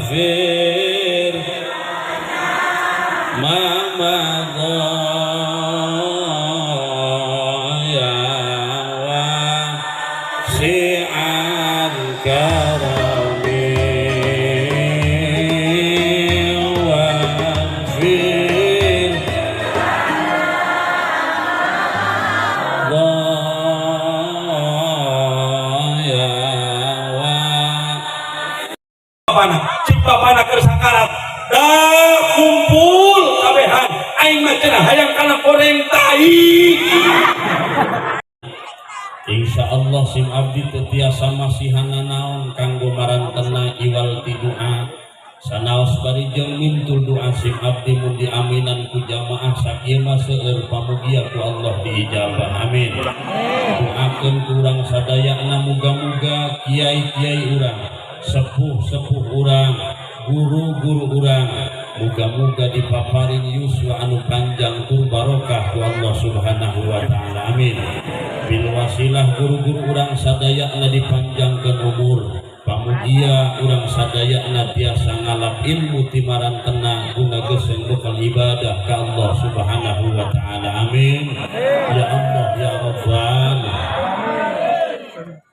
waghfir ma madha ya wasi'al karami waghfir Bapana keur sakarat dah kumpul kabehan aing mah cenah hayang kana goreng tai. Insyaallah sim abdi teu tiasa masihana naon kanggo marantena iwal ti doa sanaos barijeng mintul doa sim abdi mun diaminan ku jamaah sakieu mah seueur pamugia ku Allah diijabah amin. Doakeun ku urang sadayana muga-muga kiai-kiai urang sepuh-sepuh urang guru-guru urang muga-muga dipaparing yuswa anu panjang tur barokah ku Allah subhanahu wa ta'ala amin. Bil wasilah guru-guru urang sadayana dipanjangkeun umur pamugia urang sadayana tiasa ngalap ilmu ti marantena guna geuseng bekal ibadah ka Allah subhanahu wa ta'ala amin. Ya Allah ya Rabbal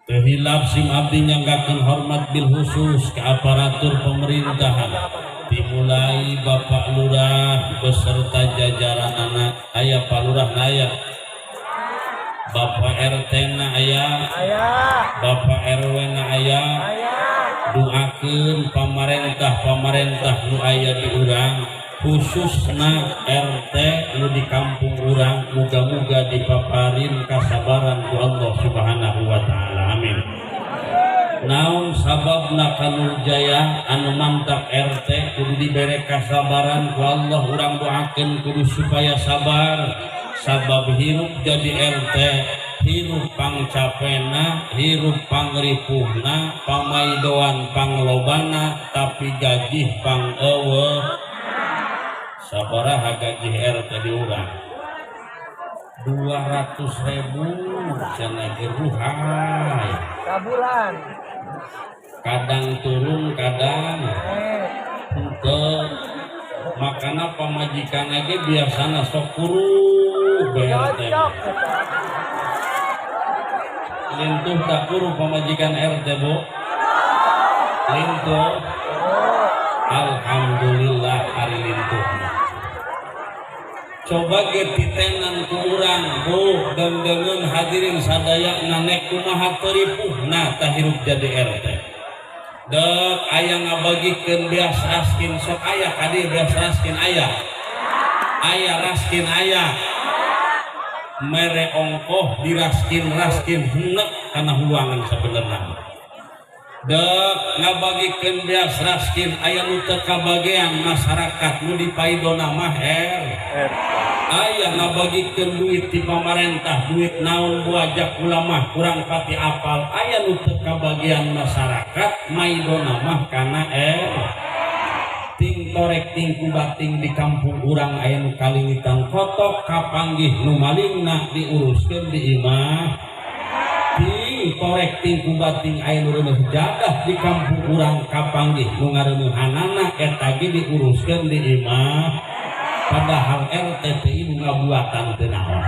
Tehilap sim abdi nyanggakeun hormat bil khusus ke aparatur pemerintahan dimulai Bapak Lurah beserta jajaran anak aya Pak Lurah na aya Bapak RT na aya Bapak RW na aya doakeun pamarentah nu aya di urang khususna RT nu di kampung urang muga-muga dipaparin kasabaran ku Allah subhanahu wa ta'ala amin. Naon sababna kanul jaya anu mantap RT kudu dibere kasabaran ku Allah urang doakeun kudu supaya sabar sabab hirup jadi RT hirup pangcapena hirup pangripuhna pamaidoan panglobana tapi gajih pangeueuh sabaraha gaji RT di urang 200.000 cenah geruhay sabulan kadang turun kadang henteu makana pamajikan ge biasana sok kuruh BRT lintuh tak kuruh pamajikan RT Bu lintuh alhamdulillah hari lintuh coba getitenan ku urang Bu dengdengeun hadirin sadayana nek kumaha teu ripuhna tah hirup jadi RT dek aya ngabagikeun beas raskin sok aya ka dieu beas raskin aya raskin aya mere ongkoh diraskin heunek kana huwangan sabenerna dek ngabagikeun beas raskin aya nu teu kabagean masyarakat nu dipaidona mah aya ngabagikeun duit ti pamarentah duit naon buajak ulama kurang pati apal aya nu teu kabagean masyarakat maidona mah kana ting torek ting kubating di kampung urang aya nu kalingitan kotok kapanggih nu malingna diuruskeun di imah ting torek ting kubating aya nu reuneuh jadah di kampung urang kapanggih nu ngareuneuhanana eta ge diuruskeun di imah padahal RT teh nu ngabuatan teu naon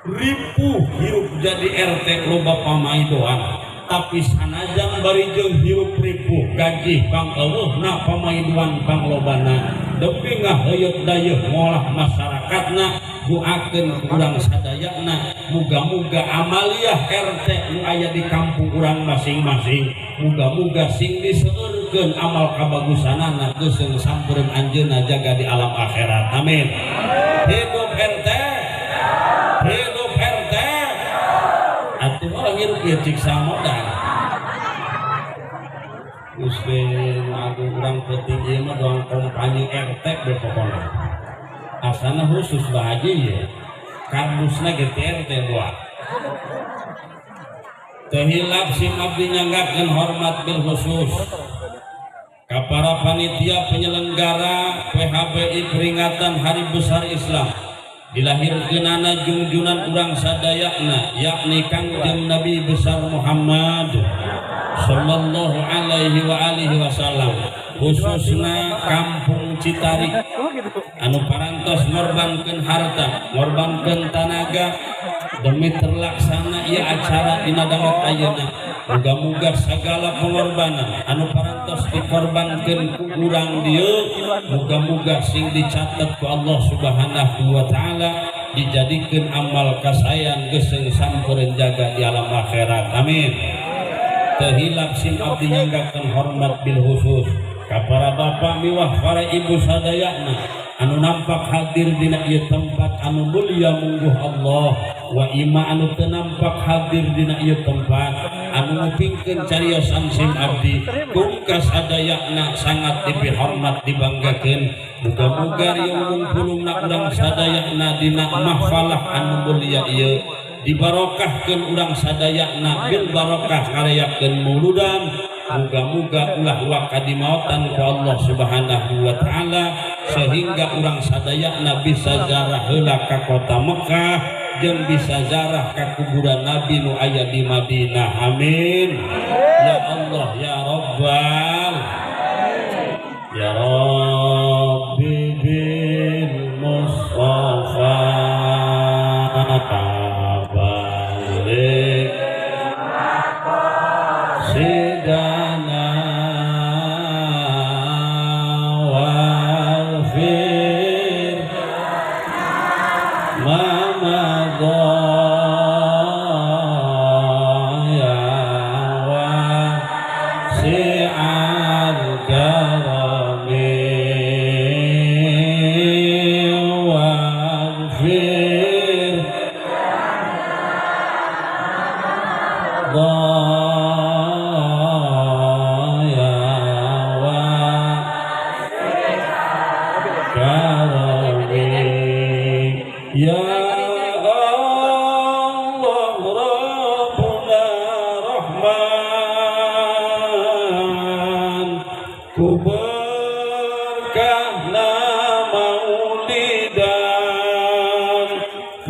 ripuh hirup jadi RT loba pamaidoan tapi sanajan barijeng hirup ripuh gaji pangeueuhna pamaidoan panglobana depi ngaheuyeut dayeuh ngolah masyarakatna doakeun urang sadayana muga-muga amaliah RT nu aya di kampung urang masing-masing muga-muga sing diseueurkeun amal kabagusanana geuseuh sampureun anjeunna jaga di alam akhirat amin. Hidup RT hidup RT atuh orang hirup ieu cik samodan Gusti agung urang penting ieu mah doang kompani RT be pokona asana khusus bahagia ya kardusna ge RT buat tehilap sim abdi nyanggakeun hormat bil khusus ka para panitia penyelenggara PHBI peringatan Hari Besar Islam dilahirkeunana junjunan urang sadayana yakni Kangjeng Nabi besar Muhammad sallallahu alaihi wa alihi wasallam, khususna kampung Citarik anu parantos ngorbankeun harta, ngorbankeun tanaga demi terlaksana ieu acara dina damat ayeuna. Muga-muga segala pengorbanan anu parantos dikorbankeun ku urang dieu muga-muga sing dicatet ku Allah Subhanahu wa taala dijadikeun amal kasayan geus sampeureuh jaga di alam akhirat. Amin. Teu hilap sim abdi nyanggakeun hormat bil khusus ka para bapak miwah para ibu sadayana anu nampak hadir dina ieu tempat anu mulia mungguh Allah, wa ima anu teu nampak hadir dina ieu tempat anu ngupingkeun cariosan sim abdi kum kasadayana sangat dipihormat dibanggakeun. Muga-muga riung ngumpulungna urang sadayana dina mahfalah anu mulia ieu dibarokahkeun urang sadayana bil barokah ngarayakeun mauludan. Muga-muga ulah kadimaotan ku Allah Subhanahu wa taala sehingga urang sadayana bisa zarah heula ka kota Mekah jeung bisa zarah ka kuburan Nabi nu aya di Madinah. Amin ya Allah ya Rabbal ya Rabbi bil Mustafa tabalik sidana walfir mamadha ya wasi'al karami walfir ya Allah Rabbuna Rahman ku berkahna maulidan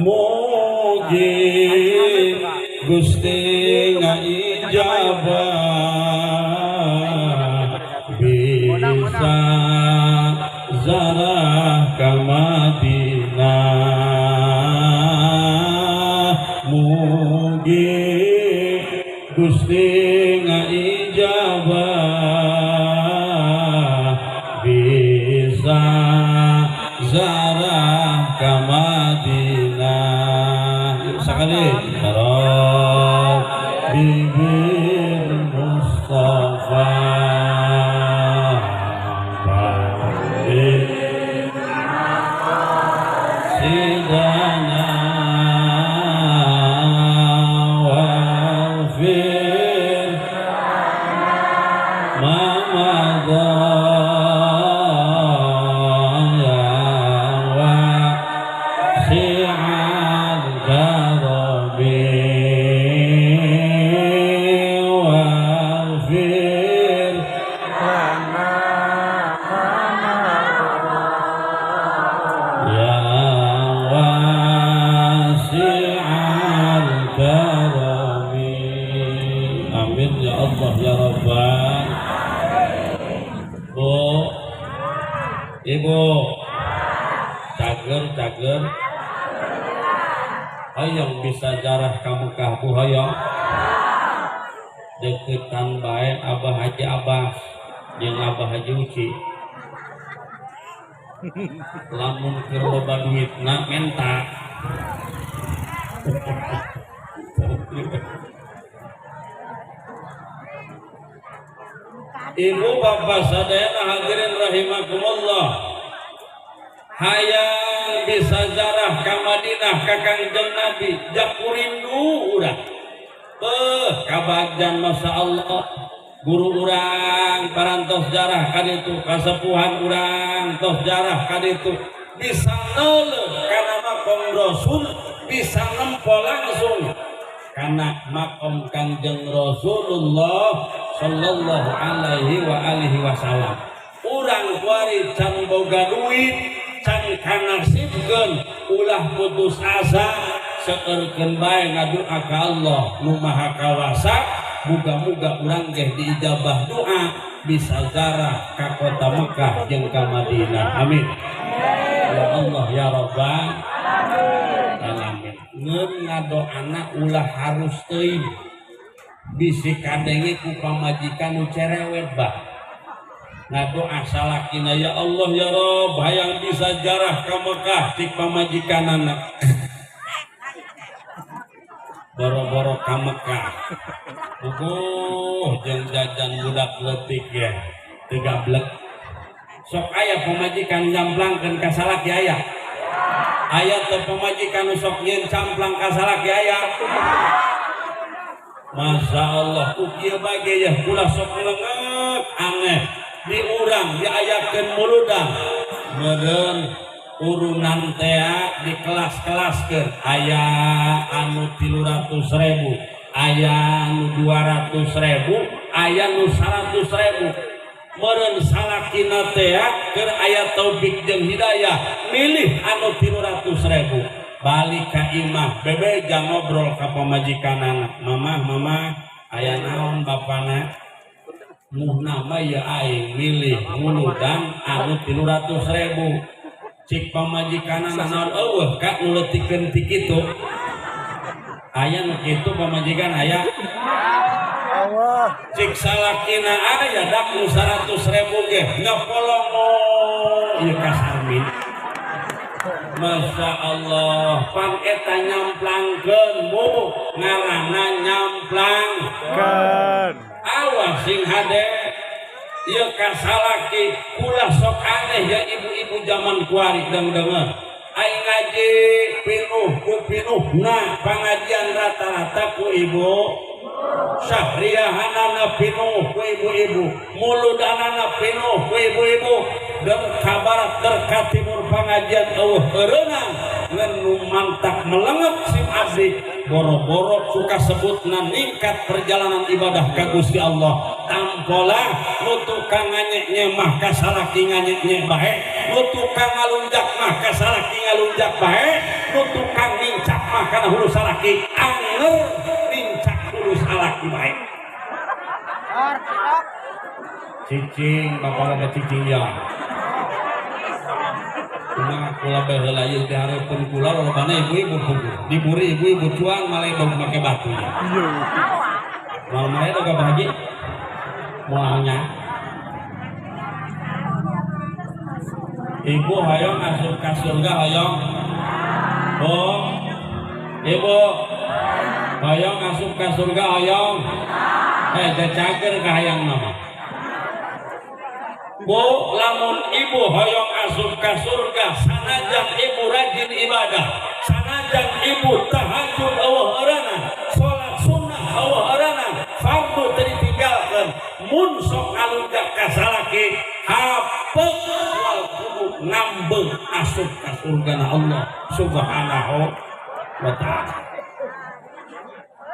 mugi Gusti ngaijabah bisa zarah ka Madinah mugi Gusti ngaijabah bisa zarah ka Madinah. Yuk sekali bibir Mustafa sidana walfir mamadha ya wasi'al karami walfir ya wasi'al karami. Amin ya Allah ya Rabbal. Bu, ibu, cager, hayang bisa jarah ka Mekah bu hayang deketan bae Abah Haji Abbas jeung Abah Haji Uci. Lamun keur loba duitna menta ibu bapak sadayana hadirin rahimakumullah, hayang bisa zarah ka Madinah ka Kangjeng Nabi jakurindu urang kabagjan masya Allah guru urang parantos jarah kaditu kasepuhan urang tos jarah kaditu bisa neuleuh kana makom Rasul bisa nempel langsung kana makom Kangjeng Rasulullah sallallahu alaihi wa alihi wasallam. Urang kuari can boga duit can kanasibkeun ulah putus asa seueurkeun bae ngadoa ka Allah nu maha kawasa muga-muga urang teh diijabah doa bisa zarah ka kota Mekah jeung ka Madinah. Amin ya Allah ya Rabbal alamin. Ngeun ngadoana ulah harus teuing bisi kadenge ku pamajikan nu cerewet bah ngadoa salakina ya Allah ya Rabb hayang bisa jarah ka Mekah cik pamajikanana boro-boro ka Mekah jeung jajan budak leutik ya teu gablek sok aya pamajikan nyamplangkeun ka salaki aya teu pamajikan sok nyeun camplang ka salaki aya. Masya Allah ukieu bage ya kula sok leungit aneh di urang diayakeun muludang meureun urunan teh di kelas-kelaskeun aya anu 300.000 aya anu 200.000 aya anu 100.000 meureun salakina teh keur aya taufik jeung hidayah milih anu 300.000 balik ka imah bebeja ngobrol ka pamajikanana mama aya naon bapana muhna mah ya aing milih muludang anu 300.000 cik pamajikanana naon eueuh ka nu leutikeun ti kitu aya nu kitu pamajikan aya Allah cik salakina aya dak nu 100.000 ge ngapolong ieu kasarmin. Masya Allah pan eta nyamplangkeun mu ngaranna nyamplangkeun awas sing hade ieu kasalaki ulah sok aneh ya ibu-ibu zaman kuari deung-deungeun aing ngaji pinuh pangajian rata-rata ku ibu syahriyahanana pinuh ku ibu-ibu muludanana pinuh ku ibu-ibu kabarat derka timur pengajian eureunang ngan nu mantak melengep sim abdi boro-boro suka sebutna ningkat perjalanan ibadah ka Gusti Allah tampola nu tukang nganyek mah ka salaki nganyek bae nu tukang ngalunjak mah ka salaki ngalunjak bae nu tukang nincak mah kana hulu salaki anger nincak hulu salaki bae cicing bapak cicing ya cuma kula baheula ieu dihareupeun kula lolobana ibu-ibu puguh diburi ibu-ibu cuang malai dog make batu mau malai dog bahaji moalnya ibu hayong asup ka surga hayong oh ibu hayong asup ka surga hayong cager ka hayang mama Bu, lamun ibu hoyong asup ka surga sanajan ibu rajin ibadah sanajan ibu tahajud eueuh euranan salat sunnah eueuh euranan fardu teu ditinggalkeun mun sok alunjak ka salaki hapeu wal kudu ngambeuh asup ka surgana Allah subhanahu wa ta'ala.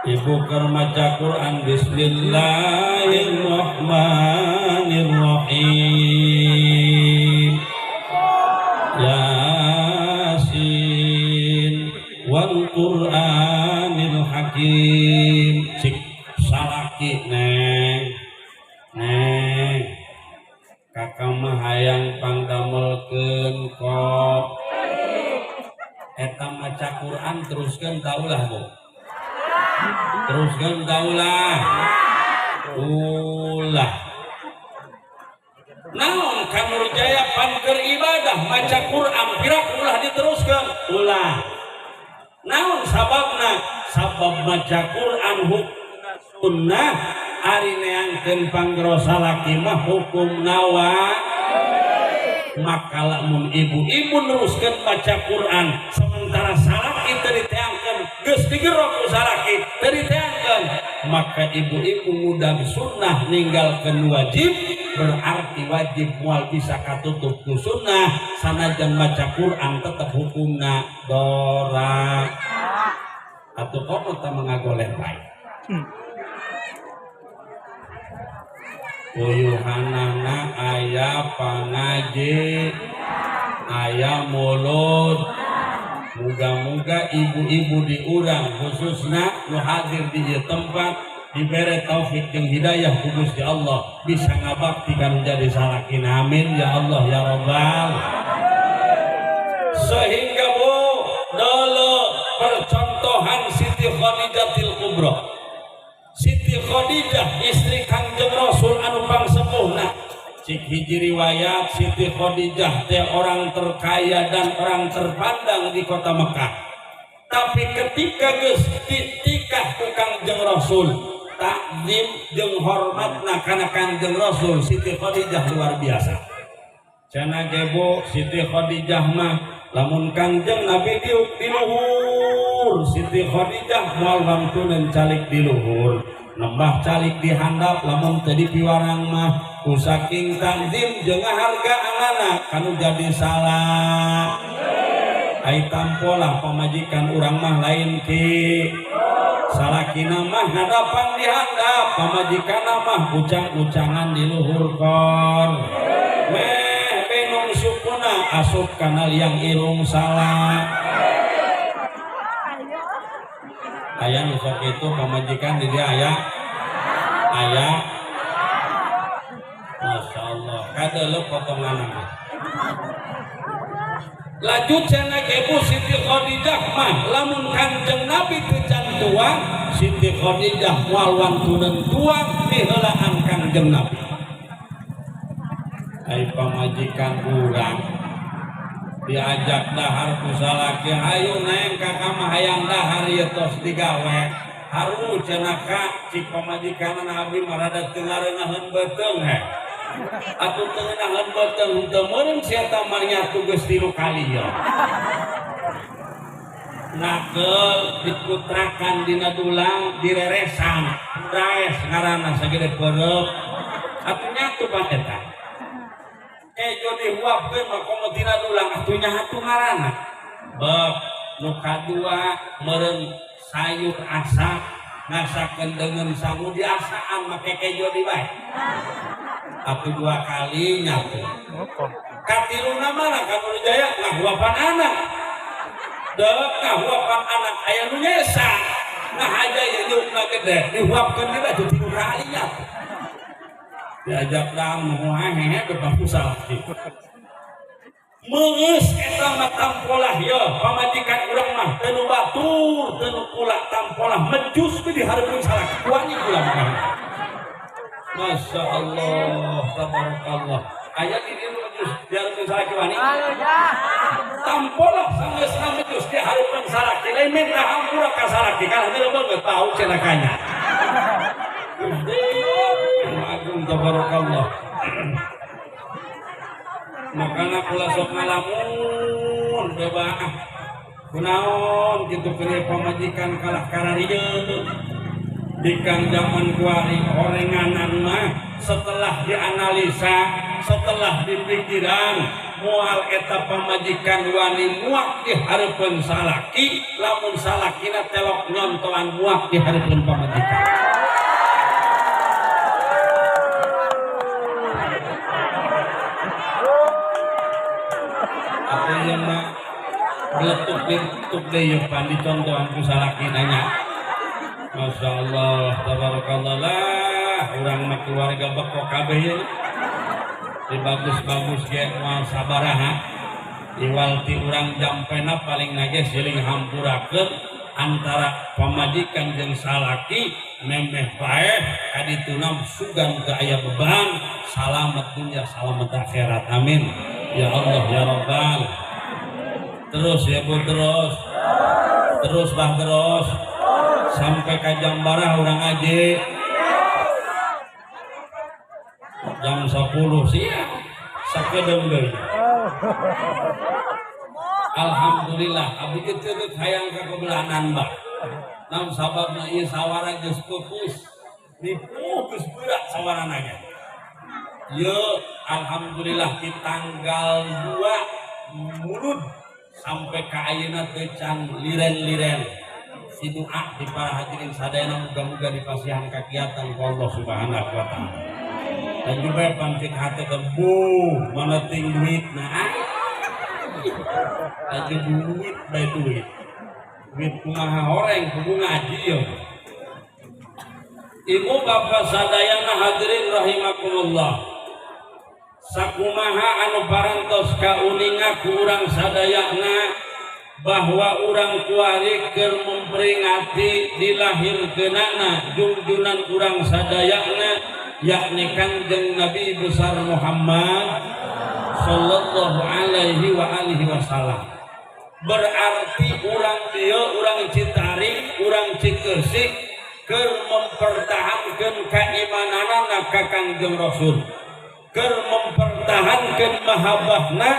Ibu keur maca Quran bismillahirrahmanirrahim Yasin wal Qur'anil hakim cik salaki neng kakak mah hayang pangdamelkeun kok eta maca Quran teruskeun taulah Bu teruskan daulah ulah naon Kanur Jaya pan keur ibadah maca Quran pirak ulah diteruskan ulah naon sababna sabab maca Quran hukum sunnah ari neangkeun panggero salaki mah hukum nawa maka lamun ibu-ibu neruskeun maca Quran sementara salaki teu diteangkeun geus digerok ku salaki teu diteangkeun maka ibu-ibu mudah sunnah ninggalkeun wajib berarti wajib moal bisa katutup ku sunnah sanajan maca Quran tetep hukumna dora atuh komo teh mangagoleh bae uyuhanana aya pangaji aya mulut muga-muga ibu-ibu di urang khususna nu hadir di tempat diberi taufik jeung hidayah ku Gusti Allah bisa ngabakti kanu jadi salakin. Amin ya Allah ya Rabbal. Sehingga bu dulu percontohan Siti Khadijatil Kubra. Siti Khadijah istri Kangjeng Rasul anu pangsepuhna. Cik hiji riwayat Siti Khadijah teh orang terkaya dan orang terpandang di kota Mekah. Tapi ketika geus ditikah ku Kangjeng Rasul, takzim jeung hormatna kana Kangjeng Rasul, Siti Khadijah luar biasa. Cenah gebo Siti Khadijah mah lamun Kangjeng Nabi diuk di luhur, Siti Khadijah moal wangtuneun calik di luhur, nembah calik di handap lamun teu di piwarang mah ku saking takzim jeung hargaanana kanu jadi salah. Ai tampolah pamajikan urang mah lain ki salakina mah hadapan di handap, pamajikanna mah ucang-ucangan di luhur kor. Meh benung sukuna asup kana liang irung salah. Aya nu sok itu pamajikan di dia aya. Masyaallah kadeuleuh potongan mah. Laju cenah ibu Siti Khadijah mah lamun Kanjeng Nabi teu can tuang, Siti Khadijah moal wantuneun tuang di heulaan Kanjeng Nabi. Ai pamajikan urang diajak dahar ku salaki, hayu neng kakak mah hayang dahar ieu tos digawe. Haru cenah ka cik pamajikanna Nabi mah rada teu ngareungaheun beuteung he. Atuh teu ngeunaheun beuteung teu meureun sia ta mah nyatu geus 3 kali ya. Nakel diputrakan dina dulang direresan, raes ngaranna sagede peureup. Atuh nyatu pan eta. Jadi huapkeun mah komo dina dulang atuh nyatu ngaranna. Bab nu kadua meureun sayur asak ngasakeun deungeun sangu diasaan make kejo di bae. Atuh 2 kali nyatu. Katiluna mana Kanu Jaya ngahuapan anak. Deuk ngahuapan anak aya nu nyesa. Nah aja indukna gede dihuapkeun dia atuh 3 kali nyatu. Diajak dang moal hehe ke bangku salaki. Meus eta mah tampolah ya pamajikan urang mah teu nu batur teu nu kula tampolah mejus we dihareupeun salaki wani kula mah. Masya Allah tabarakallah. Aya di dieu mejus dihareupeun salaki wani. Tampolah sangeusna mejus dihareupeun salaki lain minta hampura ka salaki kana teu beungeut bau cenah kanya. Agung tabarakallah. Makana kula sok ngalamun bebah kunaon kitu kene pamajikan kalah kararieu di kang zaman kuari orenganan mah setelah dianalisa setelah dipikiran moal eta pamajikan wani muak di hareupeun salaki lamun salakina telok nyontoan muak di hareupeun pamajikan. Yang mah geletuk deh pan dicontohan ku salaki nanya. Masya Allah tabarakallah lah urang mah keluarga beko kabeh ye di bagus-bagus ge moal sabaraha iwalti urang jampena paling nage siling hampurakeun antara pamajikan jeung salaki memeh bae kadituna sugan teu aya beban salamet dunya salamet akhirat amin ya Allah ya Rabbal. Terus ya Bu terus bah terus sampai ke Jambarah urang aja jam 10 siang sakedeung deui. Alhamdulillah abdi teu hayang ka kebelanan Mbak. Namun sababna ieu sawara geus pupus nipu geus berat sawarana ge. Ye alhamdulillah di tanggal 2 Mulud sampai ka ayeuna teu can liren-liren si doa di para hadirin sadayana muga-muga dipasihan kakiatan ku Allah Subhanahu wa taala. Dan juga pancik hate kebu mana ting duit nah aja duit bae duit kumaha horeng kudu ngaji yo. Ibu bapak sadayana hadirin rahimakumullah, sakumaha anu parantos kauninga ku urang sadayana bahwa urang kuari keur memperingati dilahirkeunana junjunan urang sadayana yakni Kanjeng Nabi besar Muhammad sallallahu alaihi wa alihi wasallam. Berarti urang dieu urang Citarik urang Cikersik keur mempertahankeun keimananna ka Kangjeng Rasul, keur mempertahankeun mahabbahna,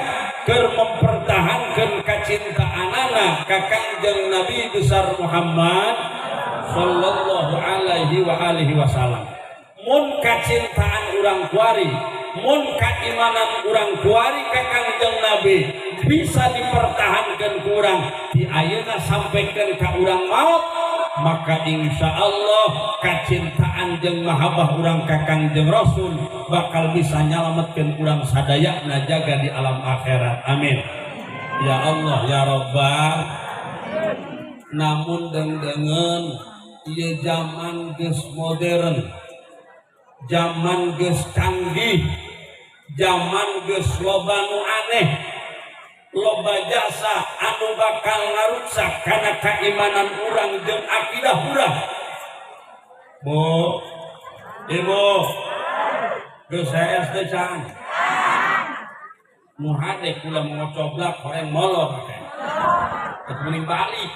keur mempertahankeun kacintaanana ka Kangjeng Nabi besar Muhammad sallallahu alaihi wa alihi wasallam. Mun kacintaan urang kuari, mun keimanan urang kuari ka Kangjeng Nabi bisa dipertahankeun ku urang di ayeuna sampaikeun ka urang maut, maka insya Allah kacintaan jeung mahabbah urang ka Kangjeng Rasul bakal bisa nyalametkeun urang sadayana jaga di alam akhirat. Amin ya Allah ya Rabbal. Namun dengdengen ieu zaman geus modern, zaman geus canggih, zaman geus loba nu aneh, loba jasa anu bakal ngaruksak karena keimanan urang jeung akidah urang. Bu, ibu, geus saes teh can. Nu hade kula mau coblak horeng molor teh. Teu balik.